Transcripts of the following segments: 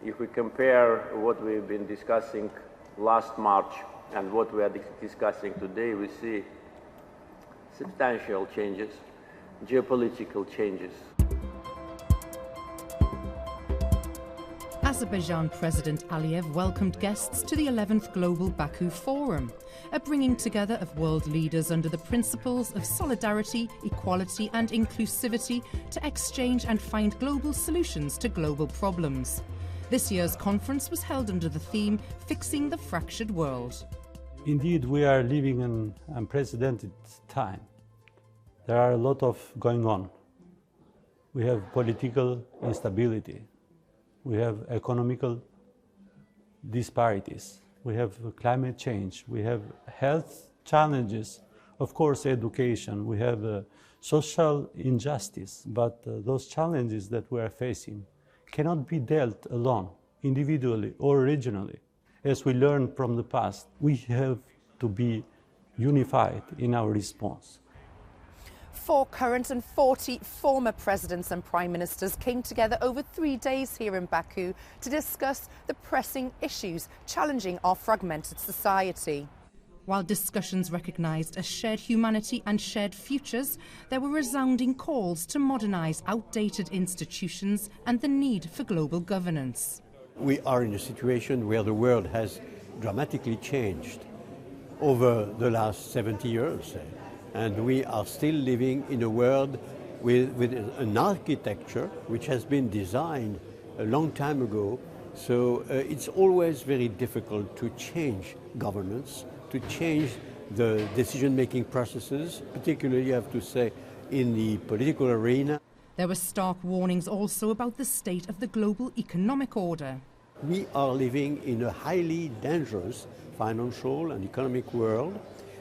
If we compare what we've been discussing last March and what we are discussing today, we see substantial changes, geopolitical changes. Azerbaijan President Aliyev welcomed guests to the 11th Global Baku Forum, a bringing together of world leaders under the principles of solidarity, equality and inclusivity to exchange and find global solutions to global problems. This year's conference was held under the theme Fixing the Fractured World. Indeed, we are living in an unprecedented time. There are a lot of going on. We have political instability. We have economical disparities. We have climate change. We have health challenges. Of course, education. We have social injustice. But those challenges that we are facing cannot be dealt alone, individually or regionally. As we learned from the past, we have to be unified in our response. 4 current and 40 former presidents and prime ministers came together over 3 days here in Baku to discuss the pressing issues challenging our fragmented society. While discussions recognised a shared humanity and shared futures, there were resounding calls to modernise outdated institutions and the need for global governance. We are in a situation where the world has dramatically changed over the last 70 years. And we are still living in a world with an architecture which has been designed a long time ago. So it's always very difficult to change governance, to change the decision-making processes, particularly, I have to say, in the political arena. There were stark warnings also about the state of the global economic order. We are living in a highly dangerous financial and economic world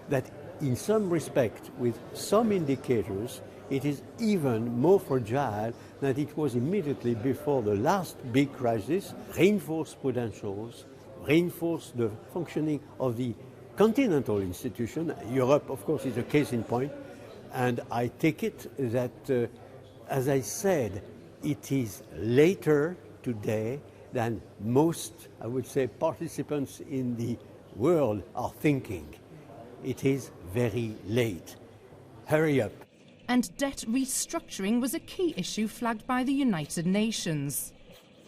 that in some respect, with some indicators, it is even more fragile than it was immediately before the last big crisis. Reinforce prudentials, reinforce the functioning of the continental institution. Europe, of course, is a case in point. And I take it that, as I said, it is later today than most, I would say, participants in the world are thinking. It is very late. Hurry up. And debt restructuring was a key issue flagged by the United Nations.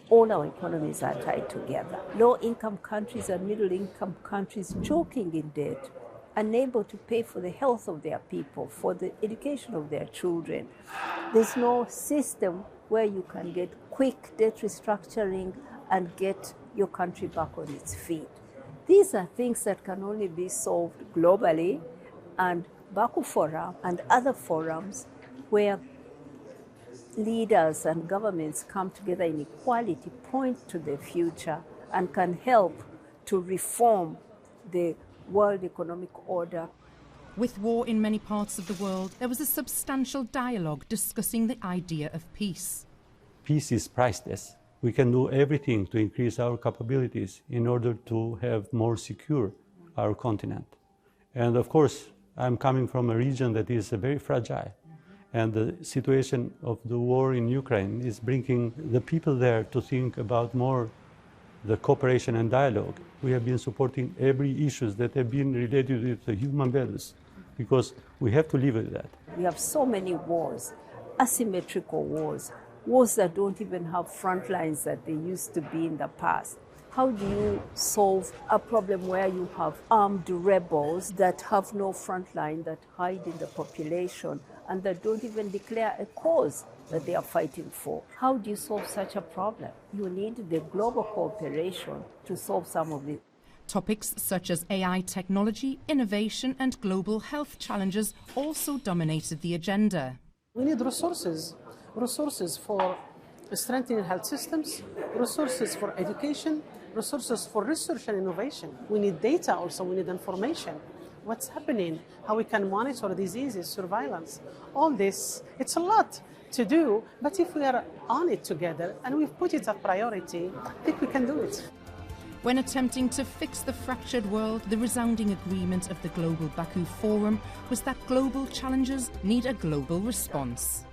All our economies are tied together. Low-income countries and middle-income countries choking in debt, unable to pay for the health of their people, for the education of their children. There's no system where you can get quick debt restructuring and get your country back on its feet. These are things that can only be solved globally, and Baku Forum and other forums where leaders and governments come together in equality point to the future and can help to reform the world economic order. With war in many parts of the world, there was a substantial dialogue discussing the idea of peace. Peace is priceless. We can do everything to increase our capabilities in order to have more secure our continent. And of course, I'm coming from a region that is very fragile. And the situation of the war in Ukraine is bringing the people there to think about more the cooperation and dialogue. We have been supporting every issue that have been related with the human values, because we have to live with that. We have so many wars, asymmetrical wars, wars that don't even have front lines that they used to be in the past. How do you solve a problem where you have armed rebels that have no front line, that hide in the population, and that don't even declare a cause that they are fighting for? How do you solve such a problem? You need the global cooperation to solve some of it. Topics such as AI technology, innovation and global health challenges also dominated the agenda. We need resources for strengthening health systems, resources for education, resources for research and innovation. We need data also, we need information. What's happening, how we can monitor diseases, surveillance. All this, it's a lot to do, but if we are on it together and we've put it a priority, I think we can do it. When attempting to fix the fractured world, the resounding agreement of the Global Baku Forum was that global challenges need a global response.